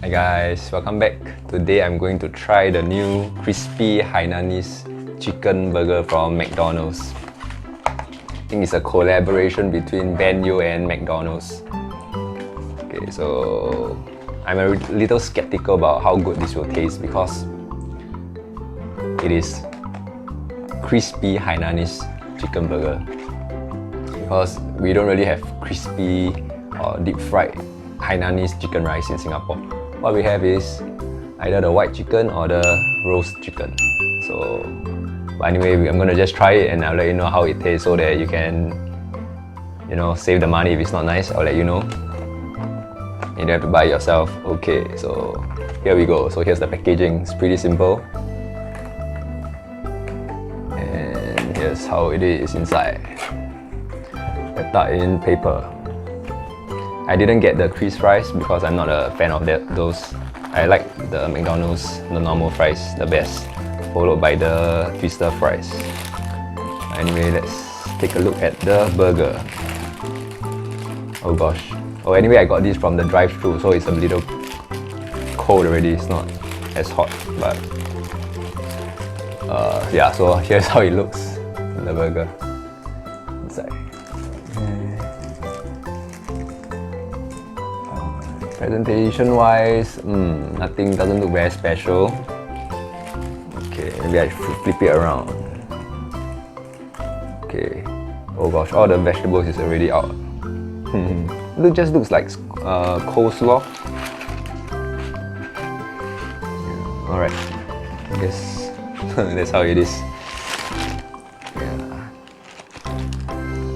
Hi guys, welcome back. Today I'm going to try the new Crispy Hainanese Chicken Burger from McDonald's. I think it's a collaboration between Ben Yo and McDonald's. Okay, so I'm a little skeptical about how good this will taste because it is Crispy Hainanese Chicken Burger. Because we don't really have crispy or deep fried Hainanese chicken rice in Singapore. What we have is either the white chicken or the roast chicken. But anyway, I'm gonna just try it and I'll let you know how it tastes so that you can, save the money if it's not nice. I'll let you know. You don't have to buy it yourself. Okay, so here we go. So here's the packaging. It's pretty simple. And here's how it is inside. Wrapped up in paper. I didn't get the crisp fries because I'm not a fan of those. I like the McDonald's, the normal fries, the best, followed by the twister fries. Anyway, let's take a look at the burger. Oh gosh. Oh, anyway, I got this from the drive-thru, so it's a little cold already. It's not as hot, but yeah. So here's how it looks, the burger inside. Presentation wise, nothing, doesn't look very special. Okay, maybe I should flip it around. Okay. Oh gosh, all the vegetables is already out. It just looks like coleslaw. Yeah, alright, I guess that's how it is. Yeah.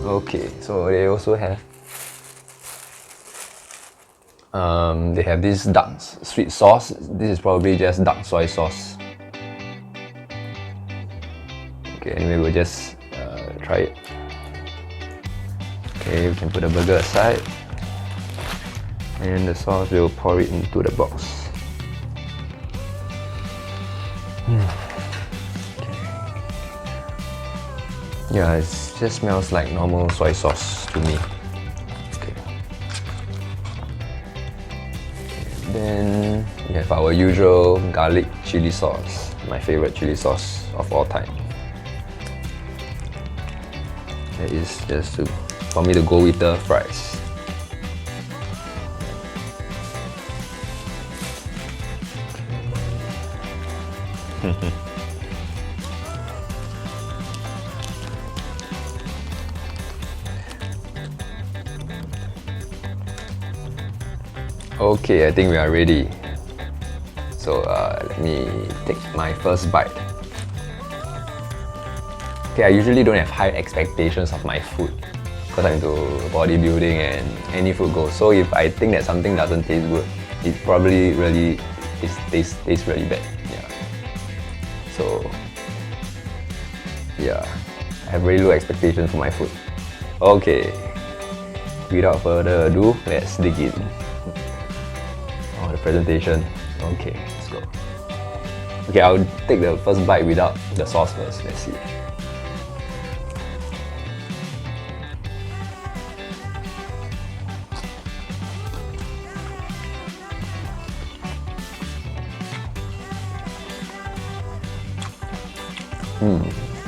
Okay, so they also have they have this dark sweet sauce. This is probably just dark soy sauce. Okay, anyway, we'll just try it. Okay, we can put the burger aside. And the sauce, we'll pour it into the box. Okay. Yeah, it just smells like normal soy sauce to me. Then we have our usual garlic chili sauce, my favorite chili sauce of all time. That is just for me to go with the fries. Okay, I think we are ready. So let me take my first bite. Okay, I usually don't have high expectations of my food because I'm into bodybuilding and any food goes. So if I think that something doesn't taste good, it probably really tastes really bad. Yeah. So yeah, I have really low expectations for my food. Okay, without further ado, let's dig in. The presentation. Okay, let's go. Okay, I'll take the first bite without the sauce first. Let's see.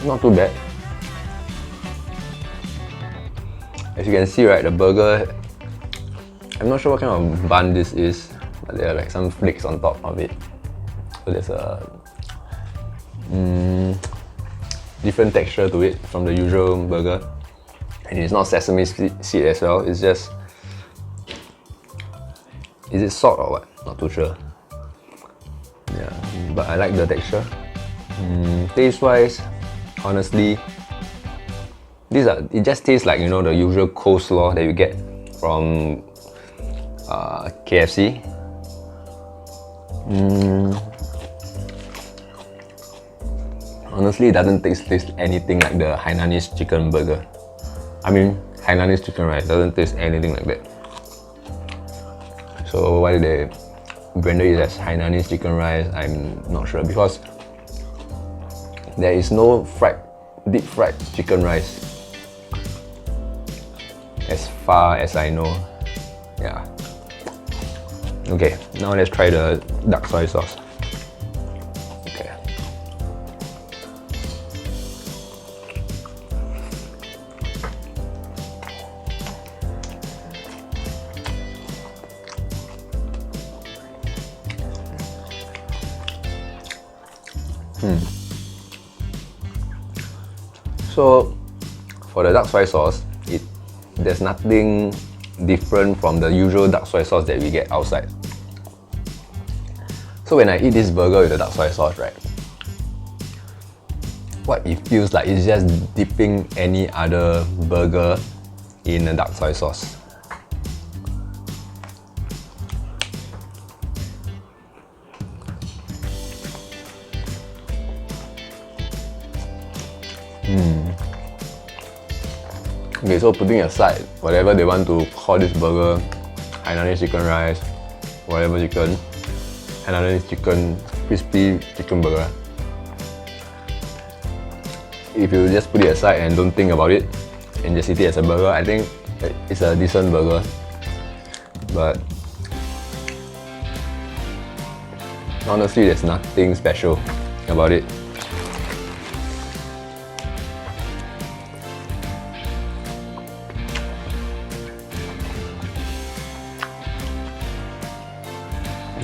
Not too bad. As you can see, right, the burger, I'm not sure what kind of bun this is. But there are like some flakes on top of it. So there's a different texture to it from the usual burger. And it's not sesame seed as well, it's just... Is it salt or what? Not too sure. Yeah, but I like the texture. Taste wise, honestly, it just tastes like, the usual coleslaw that you get from KFC. Honestly, it doesn't taste anything like the Hainanese chicken burger. I mean, Hainanese chicken rice doesn't taste anything like that. So why did they brand it as Hainanese chicken rice? I'm not sure because there is no deep fried chicken rice as far as I know. Yeah. Okay, Now let's try the dark soy sauce. Okay. So for the dark soy sauce, there's nothing different from the usual dark soy sauce that we get outside. So when I eat this burger with the dark soy sauce, right, what it feels like is just dipping any other burger in a dark soy sauce. Okay, so putting aside whatever they want to call this burger, Hainanese chicken rice, whatever chicken, Hainanese chicken, crispy chicken burger. If you just put it aside and don't think about it and just eat it as a burger, I think it's a decent burger. But honestly, there's nothing special about it.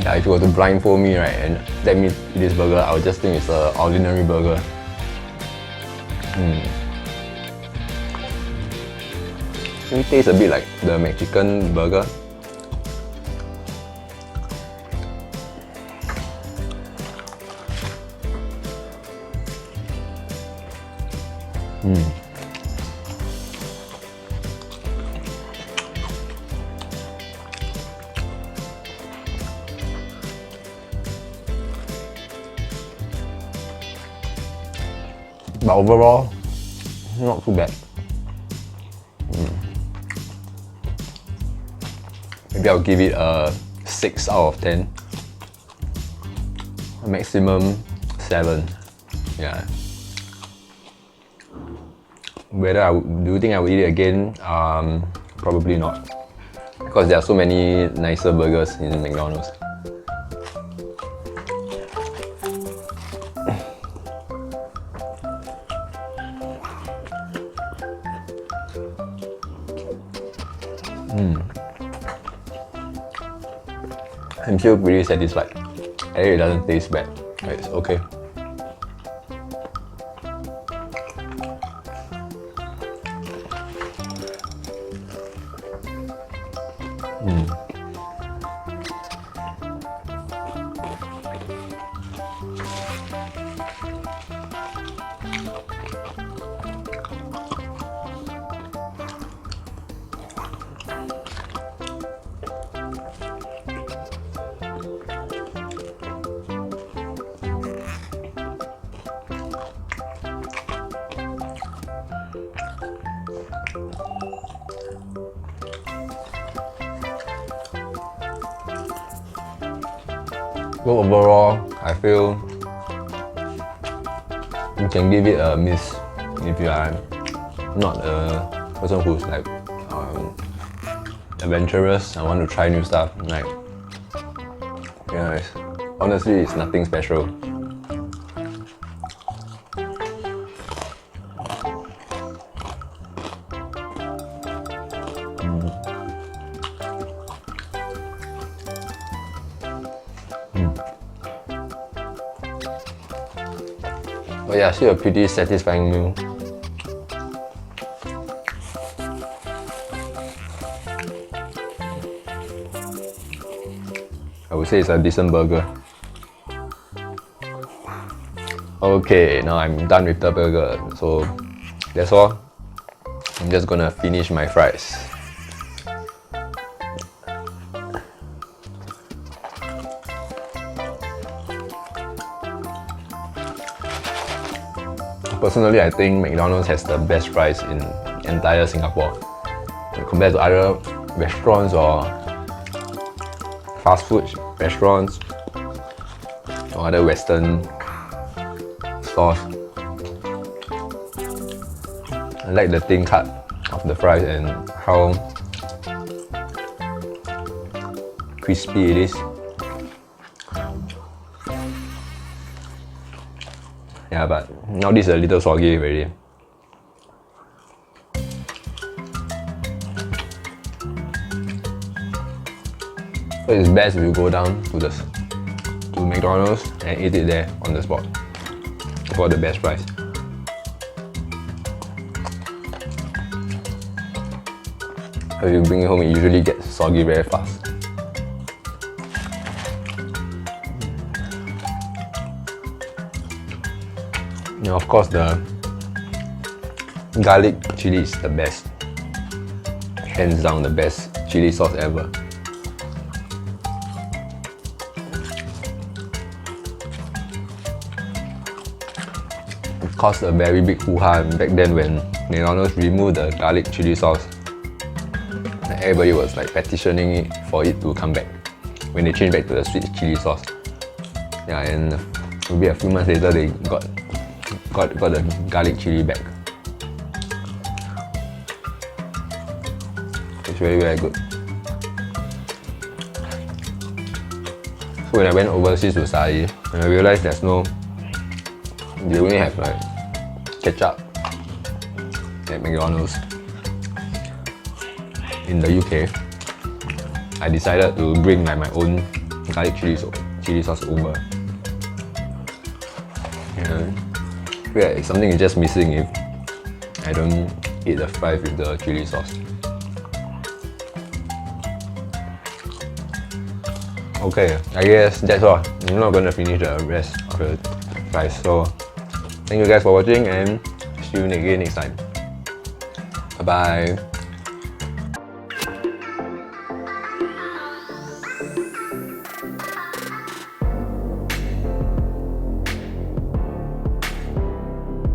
Yeah, if you were to blindfold me, right, and let me eat this burger, I would just think it's an ordinary burger. It tastes a bit like the McChicken burger. But overall, not too bad. Maybe I'll give it a 6 out of 10. Maximum 7. Yeah. Do you think I will eat it again? Probably not. Because there are so many nicer burgers in McDonald's. I'm still pretty satisfied. I think it doesn't taste bad. It's okay. So overall, I feel you can give it a miss if you are not a person who's like adventurous and want to try new stuff. Like, yeah, honestly, it's nothing special. But yeah, still a pretty satisfying meal. I would say it's a decent burger. Okay, now I'm done with the burger, so that's all. I'm just gonna finish my fries. Personally, I think McDonald's has the best fries in entire Singapore. Compared to other restaurants or fast food restaurants or other Western stores. I like the thin cut of the fries and how crispy it is. Yeah, but now this is a little soggy already. So it's best if you go down to McDonald's and eat it there on the spot for the best price. If you bring it home, it usually gets soggy very fast. And of course, the garlic chili is the best. Hands down, the best chili sauce ever. It caused a very big hoo-ha back then when McDonald's removed the garlic chili sauce. Everybody was like petitioning it for it to come back when they changed back to the sweet chili sauce. Yeah, and maybe a few months later they got the garlic chili back. It's very, very good. So when I went overseas to study, and I realized they only have like ketchup at McDonald's in the UK, I decided to bring like my own garlic chili sauce over. And I feel like something is just missing if I don't eat the fries with the chili sauce. Okay, I guess that's all. I'm not gonna finish the rest of the fries. So thank you guys for watching and see you again next time. Bye bye.